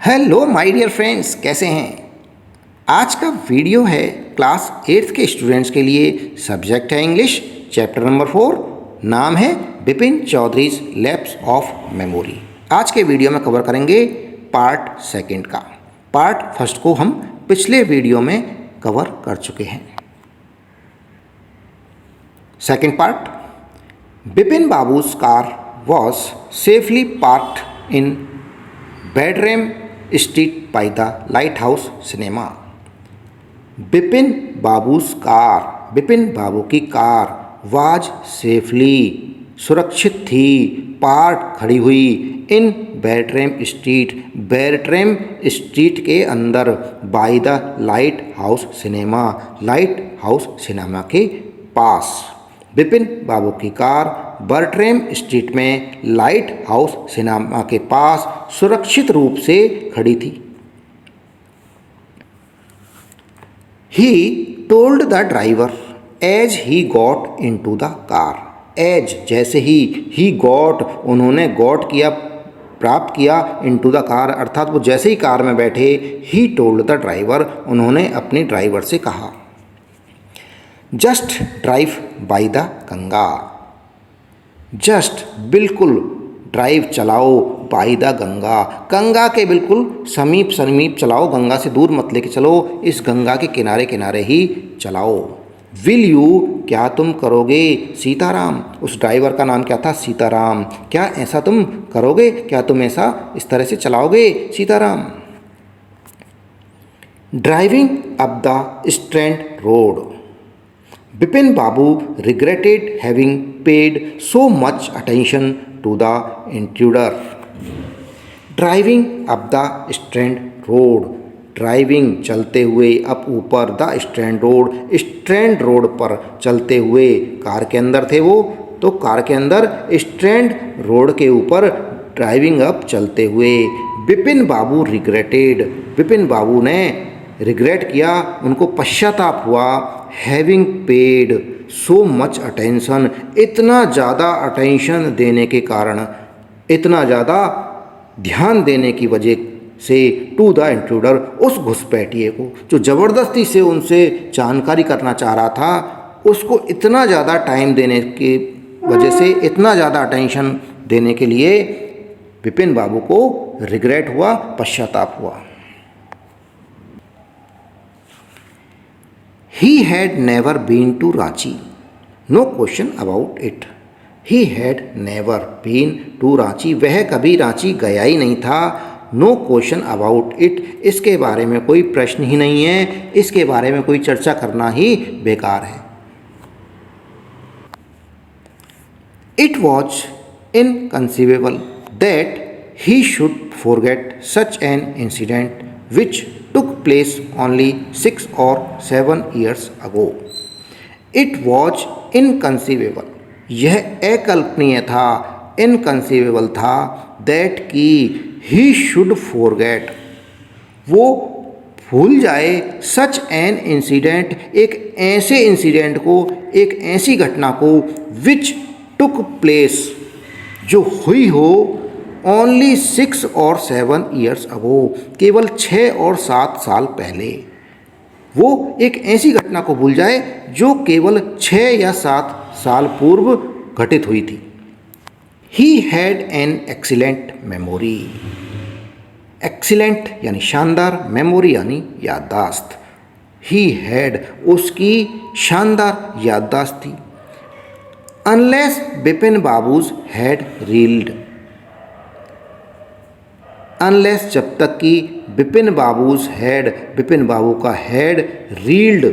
Hello my dear friends, कैसे हैं। आज का वीडियो है क्लास 8th के स्टूडेंट्स के लिए। सब्जेक्ट है इंग्लिश, चैप्टर नंबर 4। नाम है Bipin Chowdhury's lapse of memory. आज के वीडियो में कवर करेंगे पार्ट सेकंड का। पार्ट फर्स्ट को हम पिछले वीडियो में कवर कर चुके हैं। सेकंड पार्ट, बिपिन बाबू's car was safely parked in Bedram Street by the Lighthouse Cinema. Bipin बाबू's car, बिपिन बाबू की कार वाज सेफली सुरक्षित थी, पार्क खड़ी हुई, इन बैरट्रेम स्ट्रीट, बैरट्रेम स्ट्रीट के अंदर, by the lighthouse cinema, lighthouse cinema के पास। बिपिन बाबू की कार बर्ट्रेम स्ट्रीट में लाइट हाउस सिनेमा के पास सुरक्षित रूप से खड़ी थी। He told the driver as he got into the car, as जैसे ही गॉट उन्होंने गॉट किया, प्राप्त किया, इनटू द कार अर्थात वो जैसे ही कार में बैठे, ही टोल्ड द ड्राइवर उन्होंने अपने ड्राइवर से कहा, just drive by the Ganga, just बिल्कुल, ड्राइव चलाओ, बाय द गंगा, गंगा के बिल्कुल समीप समीप चलाओ, गंगा से दूर मत लेके चलो, इस गंगा के किनारे किनारे ही चलाओ। विल यू, क्या तुम करोगे, सीताराम, उस ड्राइवर का नाम क्या था, सीताराम, क्या ऐसा तुम करोगे, क्या तुम ऐसा इस तरह से चलाओगे, Sitaram. Driving up the strand road, Bipin Babu regretted having paid so much attention to the intruder. Driving up the Strand Road, driving चलते हुए, अप ऊपर, the strand road, strand road पर चलते हुए, कार के अंदर थे वो, तो कार के अंदर स्ट्रैंड रोड के ऊपर ड्राइविंग अप चलते हुए। बिपिन बाबू रिग्रेटेड, बिपिन बाबू ने रिग्रेट किया, उनको पश्चाताप हुआ, having paid so much attention, इतना ज़्यादा अटेंशन देने के कारण, इतना ज़्यादा ध्यान देने की वजह से, टू द इंट्रूडर, उस घुसपैठिए को जो ज़बरदस्ती से उनसे जानकारी करना चाह रहा था, उसको इतना ज़्यादा टाइम देने की वजह से, इतना ज़्यादा अटेंशन देने के लिए बिपिन बाबू को रिग्रेट हुआ, पश्चाताप हुआ। He had never been to Ranchi. No question about it. He had never been to Ranchi. वह कभी रांची गया ही नहीं था। No question about it. इसके बारे में कोई प्रश्न ही नहीं है, इसके बारे में कोई चर्चा करना ही बेकार है। It was inconceivable that he should forget such an incident which took place only 6 or 7 years ago. It was inconceivable. यह अकल्पनीय था, inconceivable था, that कि he should forget, वो भूल जाए, such an incident, एक ऐसे इंसिडेंट को, एक ऐसी घटना को, which took place, जो हुई हो, ओनली 6 और 7 ईयर्स अगो, केवल 6 और 7 साल पहले। वो एक ऐसी घटना को भूल जाए जो केवल 6 या 7 साल पूर्व घटित हुई थी। He had an excellent memory, excellent यानी शानदार, मेमोरी यानी याददाश्त। ही हैड, उसकी शानदार याददाश्त थी। Unless Bipin babus had reeled, unless जब तक कि बिपिन बाबूज हैड, बिपिन बाबू का हैड रील्ड,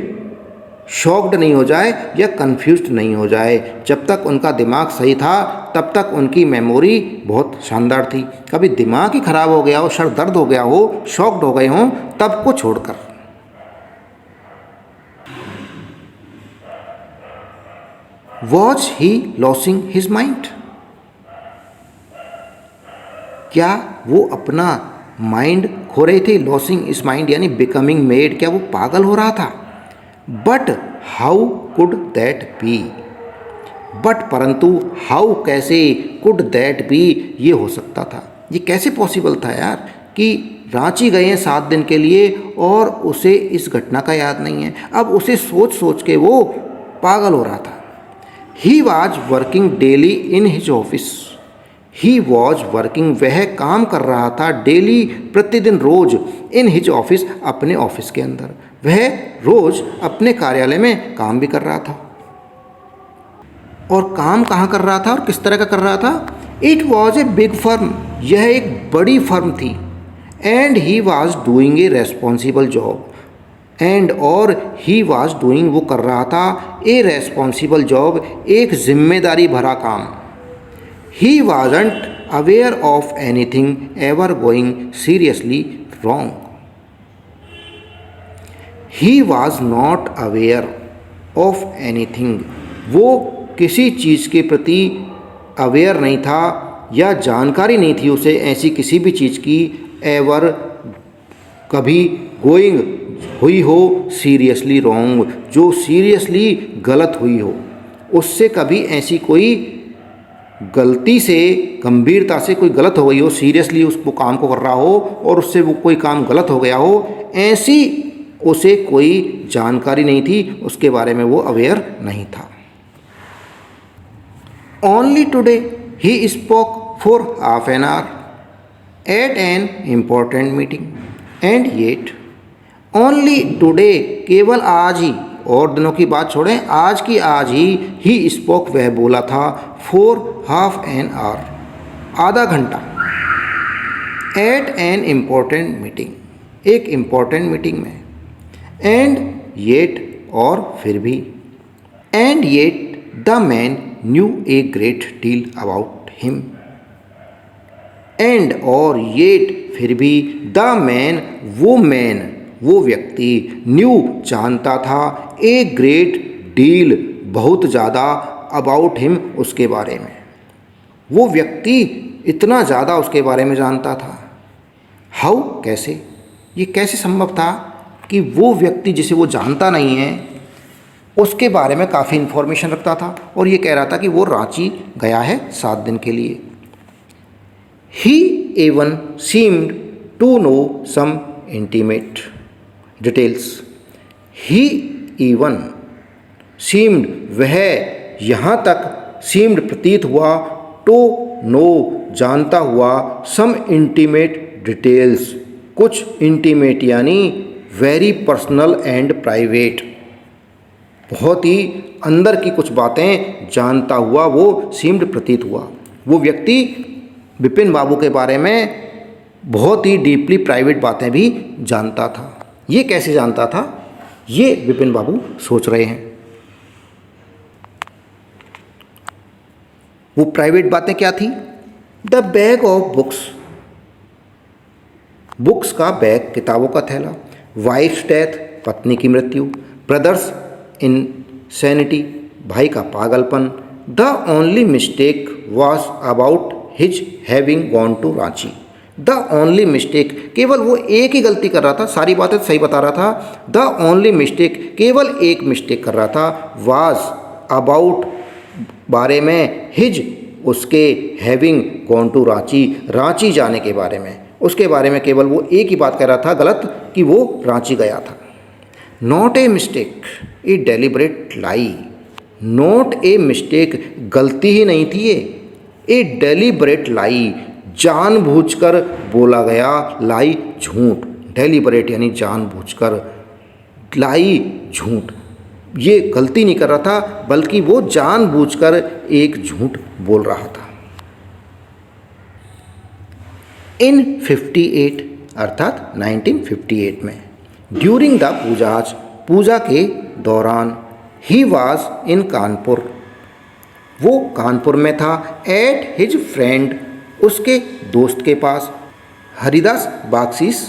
शॉक्ड नहीं हो जाए या कंफ्यूज्ड नहीं हो जाए, जब तक उनका दिमाग सही था तब तक उनकी मेमोरी बहुत शानदार थी। कभी दिमाग ही खराब हो गया हो, सर दर्द हो गया हो, शॉक्ड हो गए हों, तब को छोड़कर। Was he losing his mind, क्या वो अपना माइंड खो रहे थे, लॉसिंग इस माइंड यानी बिकमिंग मेड, क्या वो पागल हो रहा था। But how could that be, but परंतु, हाउ कैसे, कुड दैट बी ये हो सकता था, ये कैसे पॉसिबल था यार, कि रांची गए हैं 7 दिन के लिए और उसे इस घटना का याद नहीं है। अब उसे सोच सोच के वो पागल हो रहा था। He was working daily in his office. He was working, वह काम कर रहा था, डेली, प्रतिदिन, रोज, इन हिज ऑफिस, अपने ऑफिस के अंदर। वह रोज अपने कार्यालय में काम भी कर रहा था। और काम कहाँ कर रहा था और किस तरह का कर रहा था? It was a big firm, यह एक बड़ी फर्म थी। And he was doing a responsible job, and और ही वॉज डूइंग, वो कर रहा था, ए रेस्पॉन्सिबल जॉब, एक जिम्मेदारी भरा काम। He wasn't aware of anything ever going seriously wrong. He was not aware of anything, वो किसी चीज़ के प्रति अवेयर नहीं था या जानकारी नहीं थी उसे ऐसी किसी भी चीज़ की, एवर, कभी, गोइंग, हुई हो, सीरियसली रॉन्ग, जो सीरियसली गलत हुई हो, उससे कभी ऐसी कोई गलती से, गंभीरता से कोई गलत हो गई हो, सीरियसली उसको काम को कर रहा हो और उससे वो कोई काम गलत हो गया हो, ऐसी उसे कोई जानकारी नहीं थी, उसके बारे में वो अवेयर नहीं था। Only today he spoke for half an hour at an important meeting, and yet only today, केवल आज ही, और दिनों की बात छोड़ें, आज की आज ही spoke, वह बोला था, for half an hour, आधा घंटा, at an important meeting, एक important meeting में, and yet, और फिर भी, and yet the man knew a great deal about him, and, और yet, फिर भी, the man, वो व्यक्ति, knew, जानता था, a great deal, बहुत ज़्यादा, about him, उसके बारे में, वो व्यक्ति इतना ज़्यादा उसके बारे में जानता था। हाउ, कैसे, ये कैसे संभव था कि वो व्यक्ति जिसे वो जानता नहीं है उसके बारे में काफ़ी इन्फॉर्मेशन रखता था और ये कह रहा था कि वो रांची गया है 7 दिन के लिए। He even seemed to know some intimate details. He even seemed, वह, यहाँ तक, सीम्ड, प्रतीत हुआ, टू नो, जानता हुआ, सम इंटीमेट डिटेल्स, कुछ इंटीमेट यानी वेरी पर्सनल एंड प्राइवेट, बहुत ही अंदर की कुछ बातें जानता हुआ वो सीम्ड, प्रतीत हुआ। वो व्यक्ति विपिन बाबू के बारे में बहुत ही डीपली प्राइवेट बातें भी जानता था। ये कैसे जानता था, ये विपिन बाबू सोच रहे हैं। वो प्राइवेट बातें क्या थी? The bag of books, books का बैग, किताबों का थैला, वाइफ्स डेथ, पत्नी की मृत्यु, ब्रदर्स इनसैनिटी, भाई का पागलपन, the only mistake was about his having gone to Ranchi. The only mistake, केवल वो एक ही गलती कर रहा था, सारी बातें सही बता रहा था। द ओनली मिस्टेक, केवल एक मिस्टेक कर रहा था, वाज, अबाउट, बारे में, हिज, उसके, having gone to Ranchi, Ranchi जाने के बारे में, उसके बारे में केवल वो एक ही बात कह रहा था गलत, कि वो रांची गया था। Not a mistake, A deliberate lie, not a mistake, गलती ही नहीं थी ये, ए डेलिबरेट लाई, जानबूझकर बोला गया, लाई, झूठ, डेलिबरेट यानी जानबूझकर, लाई, झूठ, ये गलती नहीं कर रहा था बल्कि वो जानबूझकर एक झूठ बोल रहा था। इन 58 अर्थात 1958 में, ड्यूरिंग द पूजाज, पूजा के दौरान, ही वॉज इन कानपुर, वो कानपुर में था, एट हिज फ्रेंड, उसके दोस्त के पास, हरिदास बाक्सीस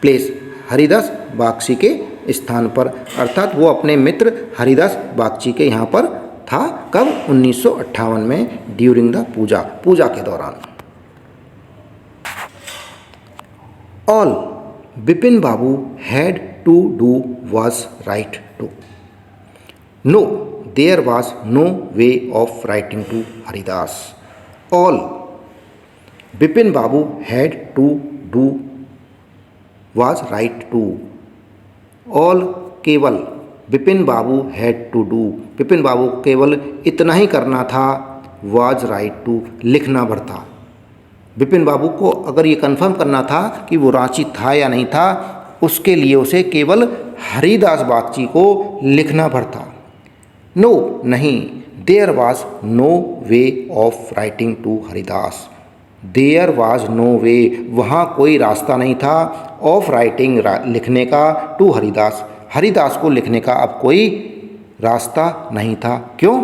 प्लेस, हरिदास बागची के स्थान पर, अर्थात वो अपने मित्र हरिदास बागची के यहाँ पर था। कब? 1958 में, ड्यूरिंग द पूजा, पूजा के दौरान। All Vipin Babu had to do was write to. No, there was no way of writing to Haridas. All Vipin Babu had to do was right to. All केवल बिपिन बाबू had to do. Bipin babu को केवल इतना ही करना था, was right to लिखना भर था। बिपिन बाबू को अगर ये कंफर्म करना था कि वो रांची था या नहीं था, उसके लिए उसे केवल हरिदास बागची को लिखना भर था। नो नहीं, there was no way of writing to Haridas. There was no way, वहाँ कोई रास्ता नहीं था, ऑफ राइटिंग लिखने का, टू हरिदास, हरिदास को लिखने का अब कोई रास्ता नहीं था। क्यों?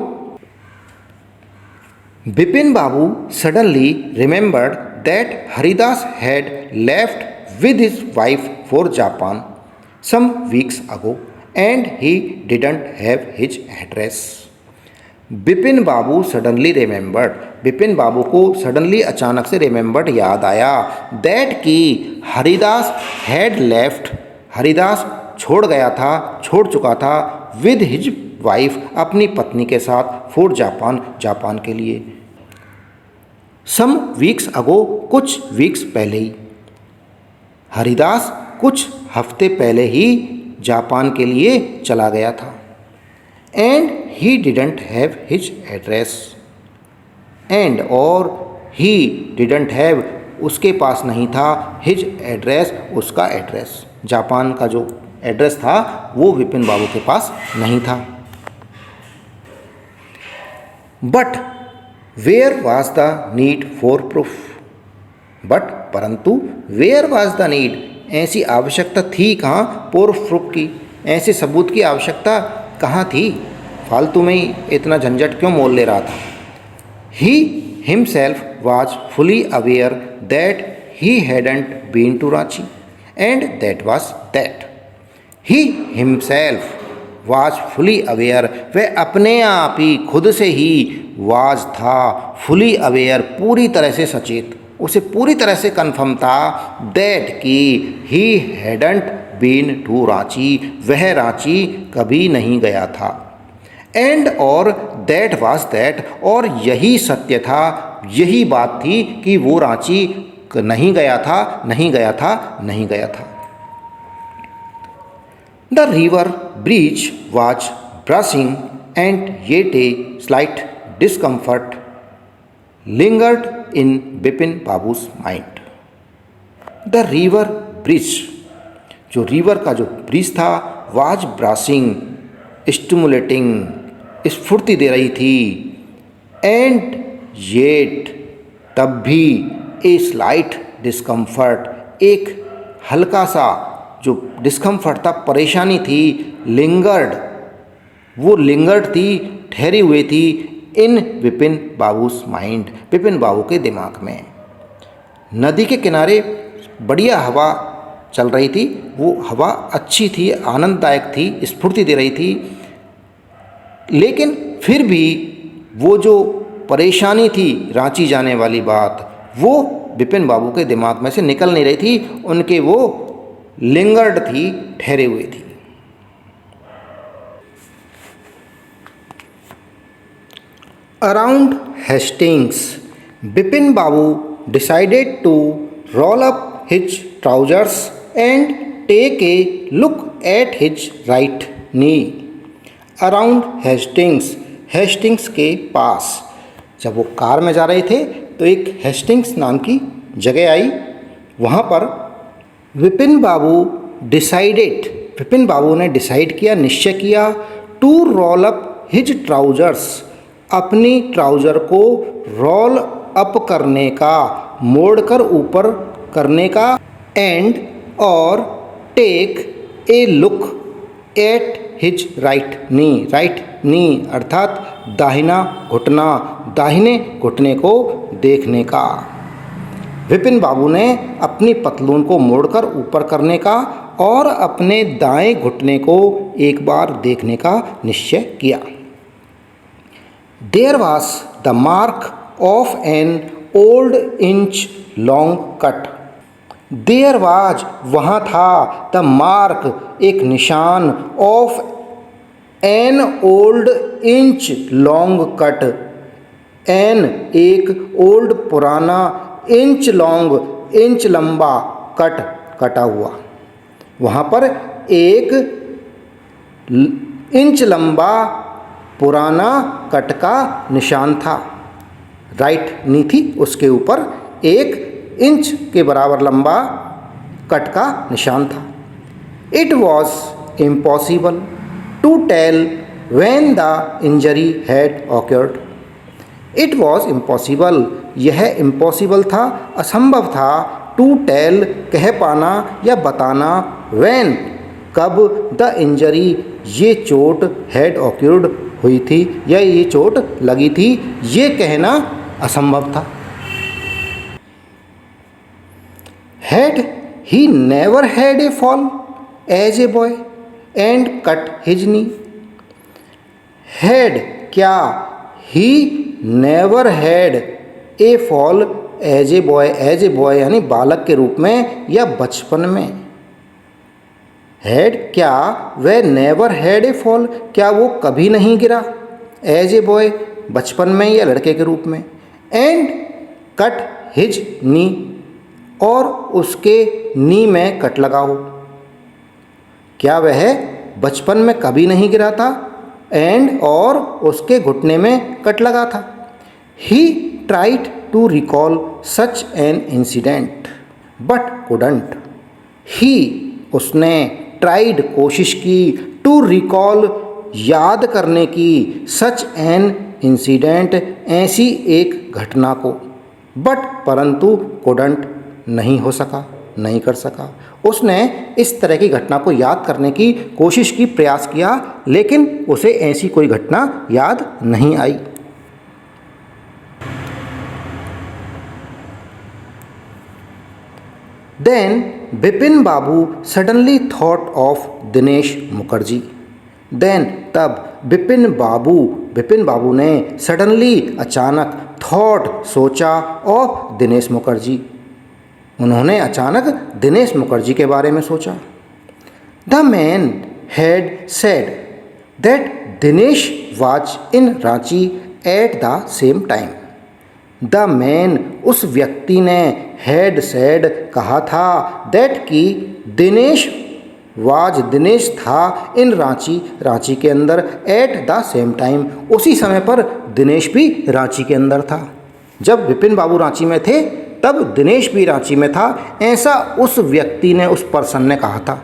बिपिन बाबू suddenly remembered that Haridas had left with his wife for Japan some weeks ago and he didn't have his address. Bipin babu suddenly remembered, Bipin babu को सडनली अचानक से रिमेंबर्ड याद आया, दैट कि हरिदास हैड लेफ्ट, हरिदास छोड़ गया था, छोड़ चुका था, विद हिज वाइफ, अपनी पत्नी के साथ, फॉर जापान, जापान के लिए। सम वीक्स अगो, कुछ वीक्स पहले ही, हरिदास कुछ हफ्ते पहले ही जापान के लिए चला गया था। And he didn't have his address, and और ही डिडंट हैव, उसके पास नहीं था, हिज एड्रेस, उसका एड्रेस, जापान का जो एड्रेस था वो विपिन बाबू के पास नहीं था। But where was the need for proof, but परंतु वेयर वॉज द नीड, ऐसी आवश्यकता थी कहाँ फॉर प्रूफ की, ऐसे सबूत की आवश्यकता कहाँ थी, फालतू में ही इतना झंझट क्यों मोल ले रहा था। He himself was fully aware that he hadn't been to Ranchi and that was that. He himself was fully aware, वह अपने आप ही खुद से ही वाज था, फुली अवेयर, पूरी तरह से सचेत, उसे पूरी तरह से कन्फर्म था, दैट कि ही हैडंट बीन टू रांची, वह रांची कभी नहीं गया था। एंड और दैट वाज दैट, और यही सत्य था, यही बात थी कि वो रांची नहीं गया था, नहीं गया था, नहीं गया था। The river breeze was brushing and yet a slight discomfort lingered in Bipin Babu's mind. The river breeze, जो रिवर का जो ब्रिज था, was brushing, stimulating, स्फूर्ति दे रही थी, and yet तब भी a slight discomfort, एक हल्का सा जो डिस्कम्फर्ट था, परेशानी थी, लिंगर्ड, वो लिंगर्ड थी, ठहरी हुई थी, इन विपिन बाबूस माइंड, विपिन बाबू के दिमाग में। नदी के किनारे बढ़िया हवा चल रही थी, वो हवा अच्छी थी, आनंददायक थी, स्फूर्ति दे रही थी, लेकिन फिर भी वो जो परेशानी थी, रांची जाने वाली बात, वो विपिन बाबू के दिमाग में से निकल नहीं रही थी, उनके वो लिंगर्ड थी, ठहरे हुए थी। Around Hastings, Bipin Babu decided to roll up his trousers and take a look at his right knee. Around Hastings, Hastings के पास, जब वो कार में जा रहे थे तो एक हेस्टिंग्स नाम की जगह आई, वहाँ पर विपिन बाबू डिसाइडेड, विपिन बाबू ने डिसाइड किया, निश्चय किया, to roll up his trousers, अपनी ट्राउज़र को रोल अप करने का, मोड़कर ऊपर करने का, एंड और take a look at his right knee, right knee अर्थात दाहिना घुटना, दाहिने घुटने को देखने का। विपिन बाबू ने अपनी पतलून को मोड़कर ऊपर करने का और अपने दाएं घुटने को एक बार देखने का निश्चय किया। There was the mark of an old inch long cut. There was, वहाँ था, द मार्क, एक निशान, of an old inch long cut, an एक, ओल्ड पुराना, इंच लॉन्ग इंच लंबा, कट कटा हुआ। वहाँ पर एक इंच लंबा पुराना कट का निशान था। राइट नी थी, उसके ऊपर 1 इंच के बराबर लंबा कट का निशान था। It was impossible to tell when the injury had occurred. It was impossible, यह इम्पॉसिबल था, असंभव था, टू टेल कह पाना या बताना, व्हेन कब, द इंजरी ये चोट, हैड ऑक्यूर्ड हुई थी या ये चोट लगी थी, ये कहना असंभव था। Had he never had a fall as a boy and cut his knee. Had क्या, he never had a fall as a boy यानी बालक के रूप में या बचपन में। हैड क्या, वह नेवर हैड ए फॉल, क्या वो कभी नहीं गिरा, एज ए बॉय बचपन में या लड़के के रूप में, एंड कट हिज नी और उसके नी में कट लगा हो। क्या वह बचपन में कभी नहीं गिरा था, एंड और उसके घुटने में कट लगा था। He tried to recall such an incident but couldn't. He उसने, ट्राइड कोशिश की, टू रिकॉल याद करने की, सच एन इंसिडेंट ऐसी एक घटना को, बट परंतु कुडंट नहीं हो सका, नहीं कर सका। उसने इस तरह की घटना को याद करने की कोशिश की, प्रयास किया, लेकिन उसे ऐसी कोई घटना याद नहीं आई। Then Bipin Babu suddenly thought of Dinesh Mukherjee. Then तब बिपिन बाबू ने सडनली अचानक, थॉट सोचा, ऑफ दिनेश मुखर्जी, उन्होंने अचानक दिनेश मुखर्जी के बारे में सोचा। The man had said that Dinesh was in Ranchi at the same time. The man उस व्यक्ति ने, हैड सेड कहा था, दैट कि दिनेश वाज दिनेश था, इन रांची के अंदर, एट द सेम टाइम उसी समय पर दिनेश भी रांची के अंदर था। जब विपिन बाबू रांची में थे तब दिनेश भी रांची में था, ऐसा उस व्यक्ति ने, उस पर्सन ने कहा था।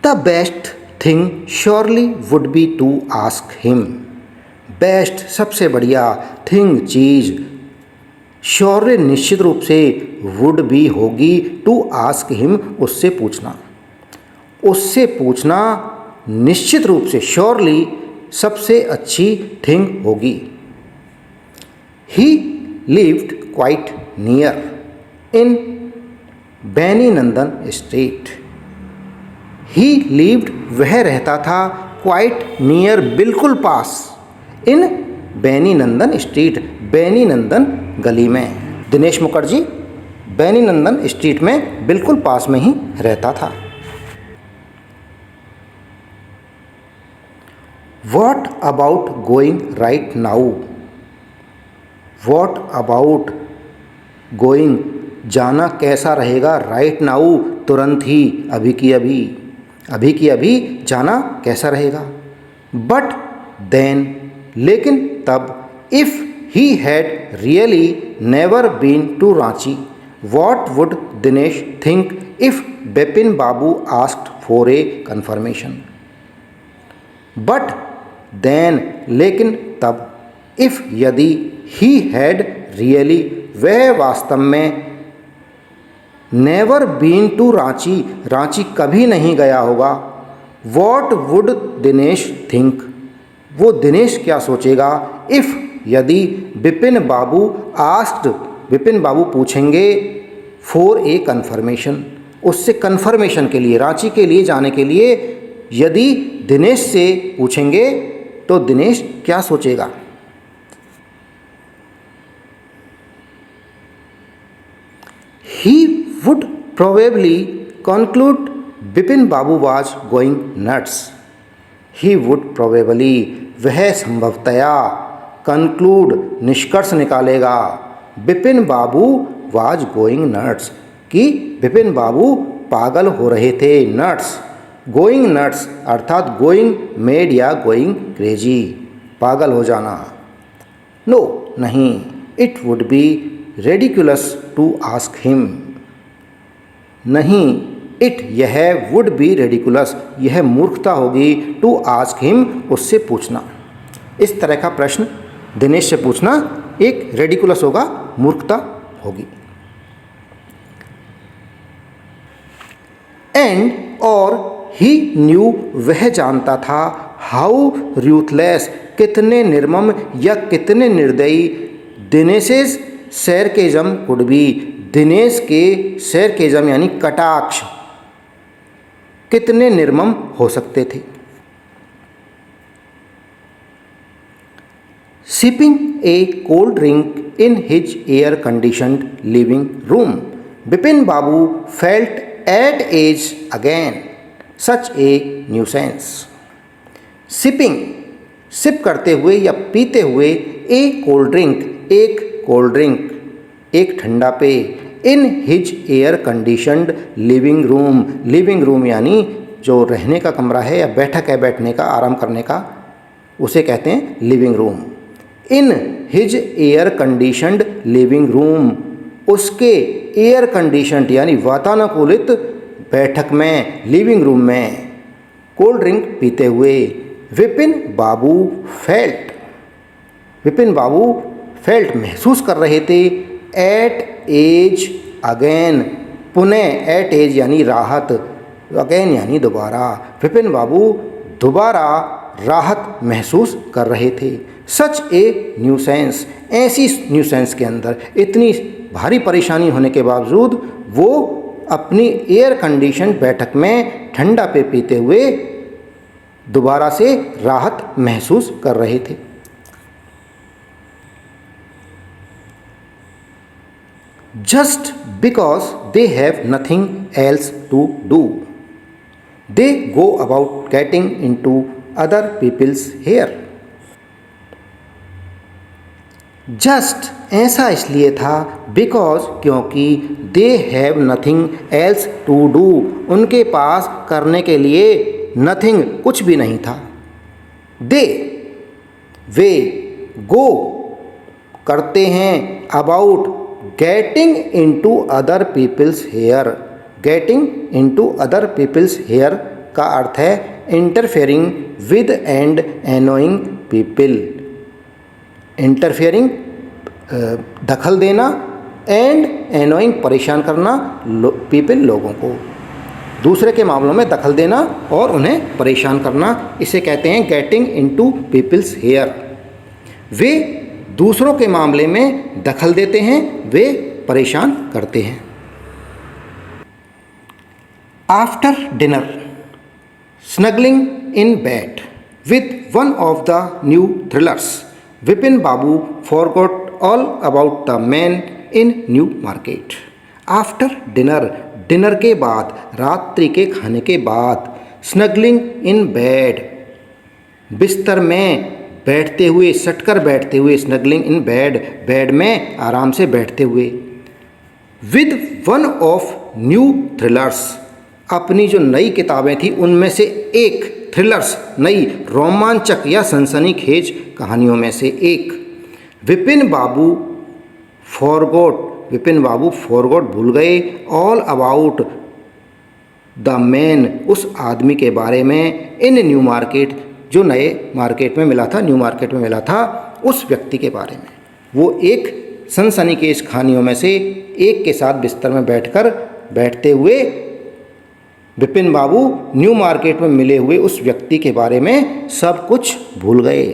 The best thing surely would be to ask him. Best सबसे बढ़िया, थिंग चीज़, श्योर निश्चित रूप से, वुड भी होगी, टू आस्क हिम उससे पूछना, उससे पूछना निश्चित रूप से, श्योरली सबसे अच्छी थिंग होगी। ही lived quite near in Benny Nandan street. He lived वह रहता था, क्वाइट नियर बिल्कुल पास, इन बैनी नंदन स्ट्रीट बैनी नंदन गली में। दिनेश मुखर्जी बैनी नंदन स्ट्रीट में बिल्कुल पास में ही रहता था। What about going right now. What about going, जाना कैसा रहेगा, राइट नाउ तुरंत ही, अभी की अभी जाना कैसा रहेगा। बट देन लेकिन तब, if he had really never been to Ranchi, what would Dinesh think if Bipin Babu asked for a confirmation. But then लेकिन तब, इफ़ यदि, ही हैड रियली वह वास्तव में, never been to Ranchi Ranchi कभी नहीं गया होगा, वॉट वुड दिनेश थिंक वो दिनेश क्या सोचेगा, इफ़ यदि बिपिन बाबू आस्क्ड विपिन बाबू पूछेंगे फॉर ए कन्फर्मेशन, उससे कन्फर्मेशन के लिए, रांची के लिए जाने के लिए यदि दिनेश से पूछेंगे तो दिनेश क्या सोचेगा। He would probably conclude Bipin Babu was going nuts. He would probably वह संभवतया, कंक्लूड निष्कर्ष निकालेगा, Bipin Babu was going nuts कि विपिन बाबू पागल हो रहे थे। नट्स, गोइंग नट्स अर्थात गोइंग मेड या गोइंग क्रेजी, पागल हो जाना। नो, नहीं, it would be ridiculous to ask him, नहीं, इट यह वुड बी रेडिकुलस यह मूर्खता होगी, टू आस्क हिम उससे पूछना। इस तरह का प्रश्न दिनेश से पूछना एक रेडिकुलस होगा, मूर्खता होगी। एंड और ही न्यू वह जानता था, हाउ रूथलेस कितने निर्मम या कितने निर्दयी, Dinesh's sarcasm could be Dinesh के सैरकेजम यानी कटाक्ष कितने निर्मम हो सकते थे। Sipping a cold drink in his air conditioned living room, Vipin Babu felt at age again such a nuisance. Sipping, sip करते हुए या पीते हुए, ए कोल्ड ड्रिंक एक कोल्ड ड्रिंक एक ठंडा पेय, in his air conditioned living room, living room यानी जो रहने का कमरा है या बैठक है, बैठने का आराम करने का, उसे कहते हैं लिविंग रूम। इन his air conditioned living room, उसके एयर कंडीशनड यानी वातानुकूलित बैठक में, लिविंग रूम में कोल्ड ड्रिंक पीते हुए, विपिन बाबू फेल्ट, विपिन बाबू फेल्ट महसूस कर रहे थे, एट एज अगेन पुनः, एट एज यानी राहत, अगेन यानी दोबारा, विपिन बाबू दोबारा राहत महसूस कर रहे थे। सच ए न्यूसेंस, ऐसी न्यूसेंस के अंदर इतनी भारी परेशानी होने के बावजूद वो अपनी एयर कंडीशन बैठक में ठंडा पे पीते हुए दोबारा से राहत महसूस कर रहे थे। Just because they have nothing else to do, they go about getting into other people's hair. Just ऐसा इसलिए था, बिकॉज क्योंकि, they have nothing else to do उनके पास करने के लिए नथिंग कुछ भी नहीं था। दे वे गो करते हैं, about getting into other people's hair, getting into other people's hair का अर्थ है interfering with and annoying people, interfering दखल देना, एंड एनोइंग परेशान करना पीपल लोगों को, दूसरे के मामलों में दखल देना और उन्हें परेशान करना, इसे कहते हैं गेटिंग इनटू पीपल्स हेयर। वे दूसरों के मामले में दखल देते हैं, वे परेशान करते हैं। After dinner snuggling in bed with one of the new thrillers, Vipin babu forgot all about the man in New Market. After dinner, dinner के बाद, रात्रि के खाने के बाद, स्नगलिंग इन बेड बिस्तर में बैठते हुए, सटकर बैठते हुए, स्नगलिंग इन बेड बेड में आराम से बैठते हुए, with one of new thrillers अपनी जो नई किताबें थी उनमें से एक, थ्रिलर्स नई रोमांचक या सनसनीखेज कहानियों में से एक, विपिन बाबू फॉरगॉट, विपिन बाबू फॉरगॉट भूल गए, ऑल अबाउट द मैन उस आदमी के बारे में, इन न्यू मार्केट जो नए मार्केट में मिला था, न्यू मार्केट में मिला था, उस व्यक्ति के बारे में। वो एक सनसनीखेज कहानियों में से एक के साथ बिस्तर में बैठते हुए विपिन बाबू न्यू मार्केट में मिले हुए उस व्यक्ति के बारे में सब कुछ भूल गए।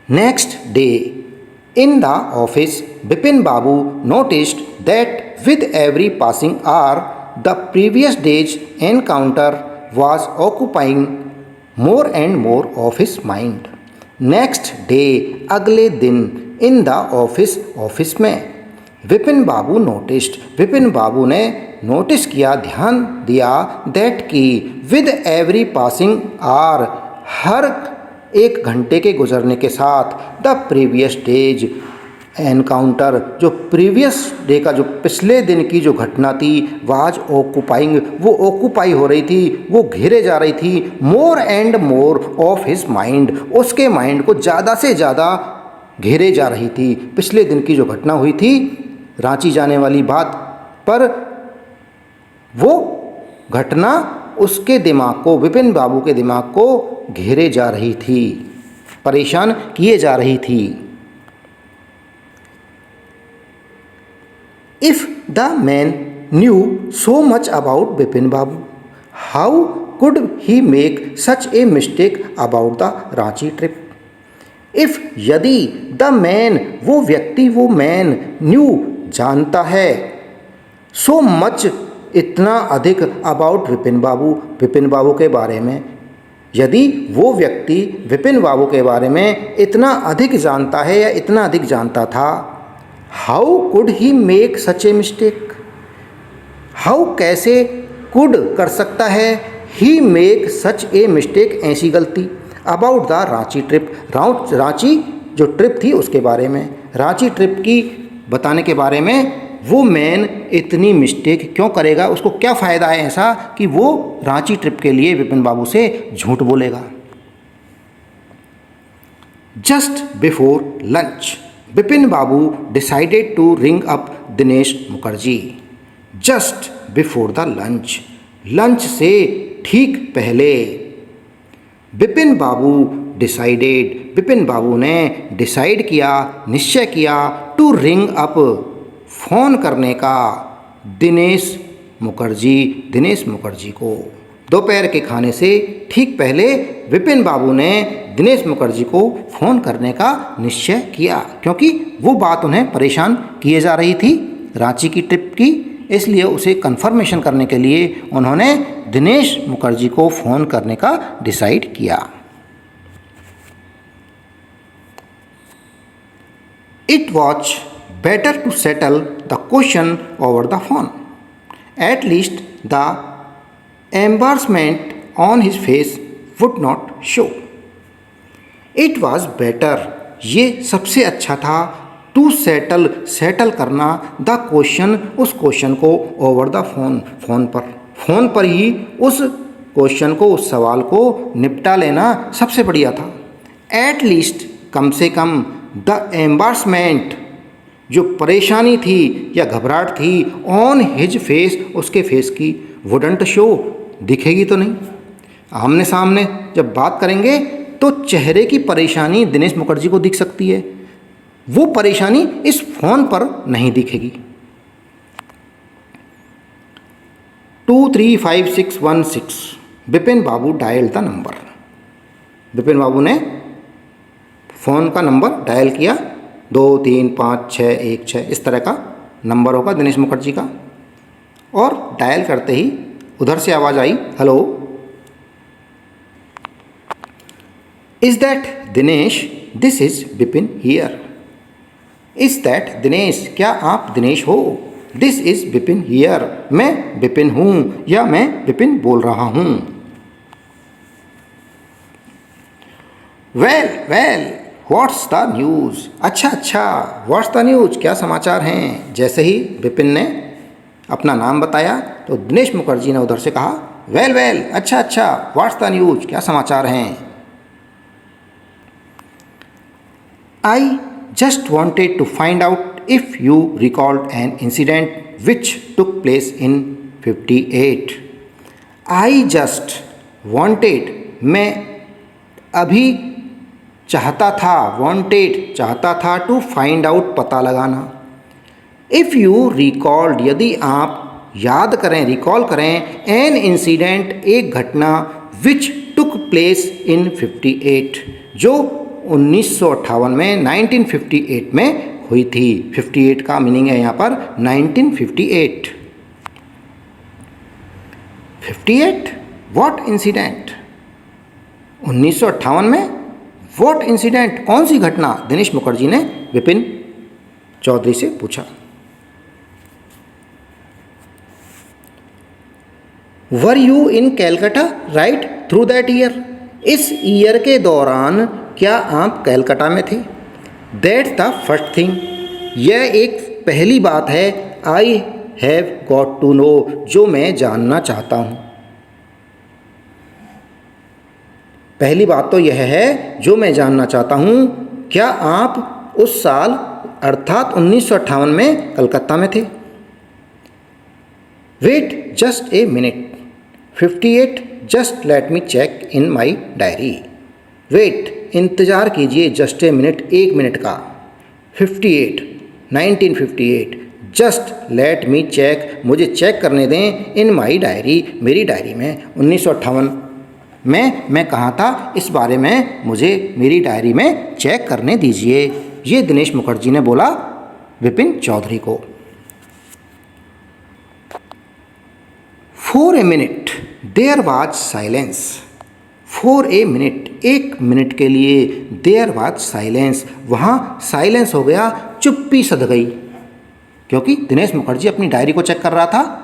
Next day in the office, Vipin Babu noticed that with every passing hour the previous day's encounter was occupying more and more of his mind. Next day अगले दिन, इन द ऑफिस ऑफिस में, विपिन बाबू नोटिस्ड, विपिन बाबू ने नोटिस किया, ध्यान दिया, that की with every passing hour हर एक घंटे के गुजरने के साथ, द प्रीवियस डेज एनकाउंटर, जो प्रीवियस डे का जो पिछले दिन की जो घटना थी, वाज ऑक्यूपाइंग, वो ऑक्यूपाई हो रही थी, वो घेरे जा रही थी, more and more of his mind, उसके माइंड को ज़्यादा से ज़्यादा घेरे जा रही थी। पिछले दिन की जो घटना हुई थी रांची जाने वाली बात पर, वो घटना उसके दिमाग को, विपिन बाबू के दिमाग को घेरे जा रही थी, परेशान किए जा रही थी। If the man knew so much about Bipin Babu, how could he make such a mistake about the Ranchi trip? If यदि the man, वो व्यक्ति, वो man knew, जानता है, so much, इतना अधिक, about विपिन बाबू, विपिन बाबू के बारे में, यदि वो व्यक्ति विपिन बाबू के बारे में इतना अधिक जानता है या इतना अधिक जानता था, how could he make such a mistake, how कैसे, कुड कर सकता है, ही मेक सच ए मिस्टेक, ऐसी गलती, about the Ranchi trip, Ranchi जो ट्रिप थी उसके बारे में, रांची ट्रिप की बताने के बारे में वो मैन इतनी मिस्टेक क्यों करेगा, उसको क्या फ़ायदा है ऐसा कि वो रांची ट्रिप के लिए विपिन बाबू से झूठ बोलेगा। Just before lunch Vipin Babu decided to ring up Dinesh Mukherjee. Just before the lunch, lunch से ठीक पहले, विपिन बाबू डिसाइडेड, विपिन बाबू ने डिसाइड किया, निश्चय किया, टू रिंग अप, फ़ोन करने का, दिनेश मुखर्जी को। दोपहर के खाने से ठीक पहले विपिन बाबू ने दिनेश मुखर्जी को फ़ोन करने का निश्चय किया, क्योंकि वो बात उन्हें परेशान किए जा रही थी रांची की ट्रिप की, इसलिए उसे कंफर्मेशन करने के लिए उन्होंने दिनेश मुखर्जी को फ़ोन करने का डिसाइड किया। It was better to settle the question over the phone, at least the embarrassment on his face would not show. It was better, ये सबसे अच्छा था, टू सेटल करना, द क्वेश्चन, उस क्वेश्चन को, ओवर द फोन पर ही उस question को, उस सवाल को निपटा लेना सबसे बढ़िया था। एट लीस्ट, कम से कम, द एम्बारसमेंट, जो परेशानी थी या घबराहट थी, ऑन हिज फेस, उसके फेस की, वुडंट शो, दिखेगी तो नहीं, आमने सामने जब बात करेंगे तो चेहरे की परेशानी दिनेश मुखर्जी को दिख सकती है, वो परेशानी इस फोन पर नहीं दिखेगी। 235616 विपिन बाबू डायल द नंबर, विपिन बाबू ने फ़ोन का नंबर डायल किया, 235616, इस तरह का नंबर होगा दिनेश मुखर्जी का, और डायल करते ही उधर से आवाज़ आई, hello, is that Dinesh, this is Vipin here. Is that Dinesh, क्या आप दिनेश हो, दिस इज़ विपिन हियर, मैं विपिन हूँ या मैं विपिन बोल रहा हूँ। वेल व्हाट्स द न्यूज़, अच्छा, व्हाट्स द न्यूज़, क्या समाचार हैं। जैसे ही विपिन ने अपना नाम बताया तो दिनेश मुखर्जी ने उधर से कहा, वेल, अच्छा, व्हाट्स द न्यूज़, क्या समाचार हैं। I just wanted to find out if you recalled an incident which took place in 58। I just wanted, मैं अभी चाहता था, वॉन्टेड चाहता था, टू फाइंड आउट, पता लगाना, इफ़ यू रिकॉल्ड, यदि आप याद करें, रिकॉल करें, एन इंसिडेंट, एक घटना, विच टुक प्लेस इन 58, जो 1958 में, 1958 में हुई थी। 58 का मीनिंग है यहाँ पर 1958। 58 व्हाट इंसिडेंट, 1958 में व्हाट इंसिडेंट, कौन सी घटना, दिनेश मुखर्जी ने विपिन चौधरी से पूछा। Were you in Calcutta right through that year, इस ईयर के दौरान क्या आप कैलकाटा में थे। दैट्स द फर्स्ट थिंग, यह एक पहली बात है, I have got to know, जो मैं जानना चाहता हूँ। पहली बात तो यह है जो मैं जानना चाहता हूँ, क्या आप उस साल अर्थात 1958 में कलकत्ता में थे? Wait just a minute, 58, just let me check in my diary. Wait, इंतज़ार कीजिए, जस्ट ए मिनट, एक मिनट का। 58, 1958, जस्ट लेट मी चेक, मुझे चेक करने दें, इन माई डायरी, मेरी डायरी में 1958 में मैं कहाँ था, इस बारे में मुझे मेरी डायरी में चेक करने दीजिए। ये दिनेश मुखर्जी ने बोला विपिन चौधरी को। For a minute there was silence. For a minute, एक मिनट के लिए, देयर वाज साइलेंस, वहाँ साइलेंस हो गया, चुप्पी सध गई, क्योंकि दिनेश मुखर्जी अपनी डायरी को चेक कर रहा था,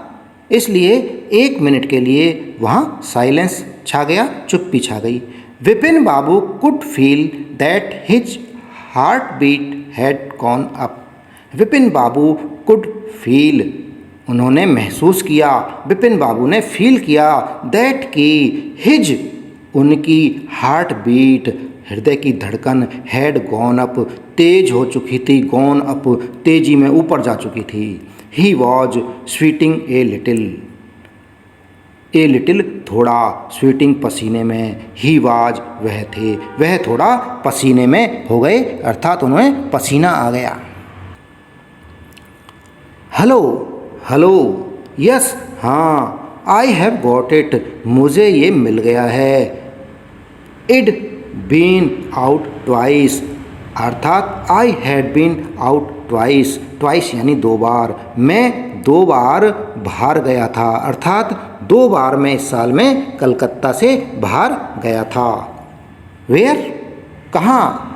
इसलिए एक मिनट के लिए वहाँ साइलेंस छा गया, चुप्पी छा गई। Vipin babu could feel that his heart beat had gone up. Vipin babu could feel, उन्होंने महसूस किया, विपिन बाबू ने फील किया, दैट की हिज, उनकी हार्ट बीट, हृदय की धड़कन, हैड गॉन अप, तेज हो चुकी थी, गॉन अप, तेजी में ऊपर जा चुकी थी। He was sweating a little, थोड़ा, स्वीटिंग पसीने में, ही वाज, वह थे, वह थोड़ा पसीने में हो गए, अर्थात उन्हें पसीना आ गया। हेलो, हेलो, यस, हाँ, आई हैव गॉट इट, मुझे ये मिल गया है। इड बीन आउट ट्वाइस, अर्थात I had been out twice, twice यानी दो बार, मैं दो बार बाहर गया था, अर्थात दो बार मैं इस साल में कलकत्ता से बाहर गया था। वेयर, कहाँ?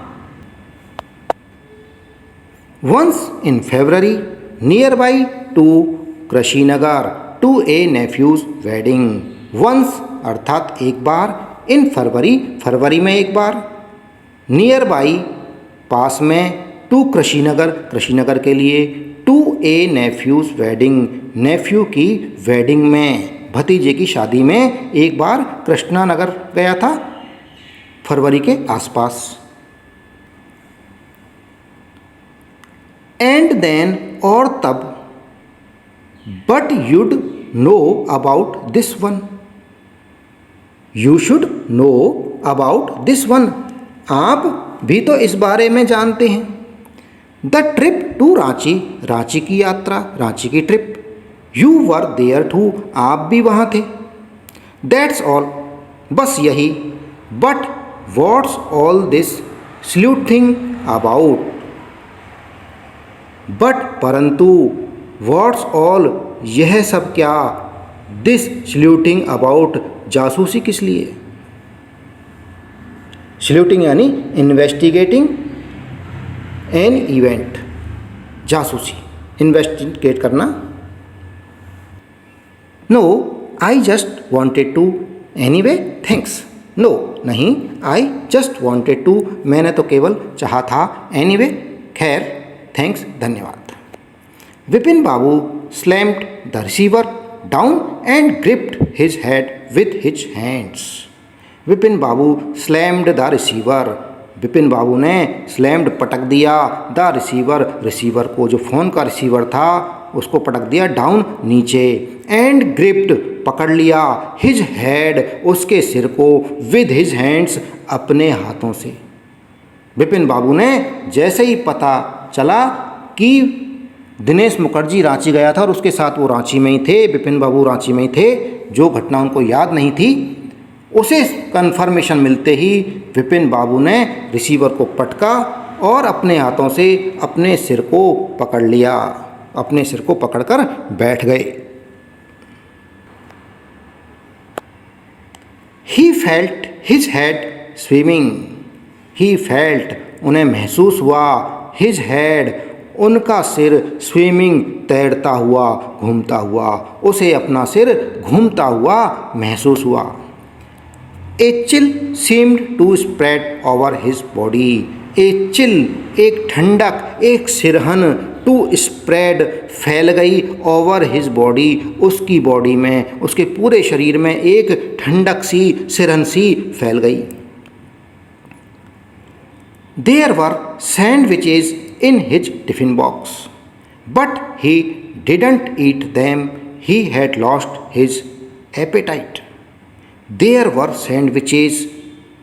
Once in February, near by to Krishnagar, to a nephew's wedding. Once अर्थात एक बार, इन फरवरी, फरवरी में एक बार, नियर बाई पास में, टू कृषिनगर, कृषिनगर के लिए, to a nephew's wedding, nephew की वेडिंग में, भतीजे की शादी में एक बार कृष्णानगर गया था, फरवरी के आसपास। एंड देन, और तब, but you'd know about this one, you should know about this one, आप भी तो इस बारे में जानते हैं। The trip to Ranchi, Ranchi की यात्रा, रांची की trip, you were there too, आप भी वहाँ थे। दैट्स ऑल, बस यही। But what's all this sleuthing about, but परंतु, व्हाट्स ऑल, यह सब क्या, दिस स्लूटिंग अबाउट, जासूसी किस लिए? स्लूटिंग यानी इन्वेस्टिगेटिंग एन इवेंट, जासूसी, इन्वेस्टिगेट करना। No, I just wanted to, anyway thanks. No, नहीं, आई जस्ट वॉन्टेड टू, मैंने तो केवल चाहा था, एनीवे, खैर, थैंक्स, धन्यवाद। Vipin babu slammed the receiver down and gripped his head with his hands. Vipin babu slammed the receiver, Vipin बाबू ने स्लैम्ड पटक दिया, द रिसीवर, रिसीवर को, जो फ़ोन का रिसीवर था उसको पटक दिया, डाउन नीचे, एंड ग्रिप्ड पकड़ लिया, हिज हेड उसके सिर को, विद हिज हैंड्स अपने हाथों से। विपिन बाबू ने जैसे ही पता चला कि दिनेश मुखर्जी रांची गया था और उसके साथ वो रांची में ही थे, विपिन बाबू रांची में ही थे, जो घटना उनको याद नहीं थी, उसे कन्फर्मेशन मिलते ही विपिन बाबू ने रिसीवर को पटका और अपने हाथों से अपने सिर को पकड़ लिया, अपने सिर को पकड़कर बैठ गए। He felt his head swimming, he felt उन्हें महसूस हुआ, हिज हेड उनका सिर, स्विमिंग तैरता हुआ, घूमता हुआ, उसे अपना सिर घूमता हुआ महसूस हुआ। A chill seemed to spread over his body, a chill, एक ठंडक, एक सिरहन, टू स्प्रेड, फैल गई, ओवर हिज बॉडी, उसकी बॉडी में, उसके पूरे शरीर में एक ठंडक सी, सिरहन सी फैल गई। There were sandwiches in his tiffin box, but he didn't eat them, he had lost his appetite. There were sandwiches,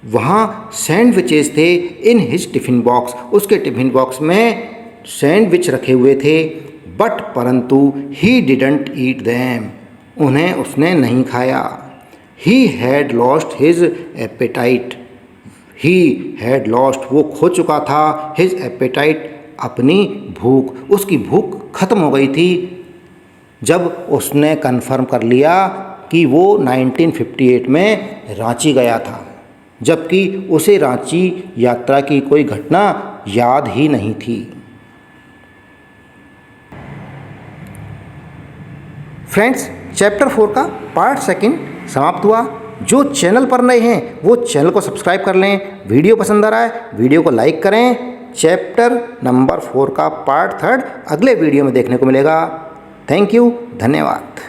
वहाँ सैंडविचेस थे, इन हिज टिफ़िन बॉक्स, उसके टिफ़िन बॉक्स में सैंडविच रखे हुए थे, बट परंतु ही डिडंट ईट दैम, उन्हें उसने नहीं खाया। He had lost his appetite, he had lost, वो खो चुका था, हिज एपेटाइट, अपनी भूख, उसकी भूख खत्म हो गई थी जब उसने कन्फर्म कर लिया कि वो 1958 में रांची गया था, जबकि उसे रांची यात्रा की कोई घटना याद ही नहीं थी। फ्रेंड्स, चैप्टर 4 का पार्ट 2 समाप्त हुआ। जो चैनल पर नए हैं वो चैनल को सब्सक्राइब कर लें। वीडियो पसंद आ रहा है वीडियो को लाइक करें। चैप्टर नंबर 4 का पार्ट 3 अगले वीडियो में देखने को मिलेगा। थैंक यू, धन्यवाद।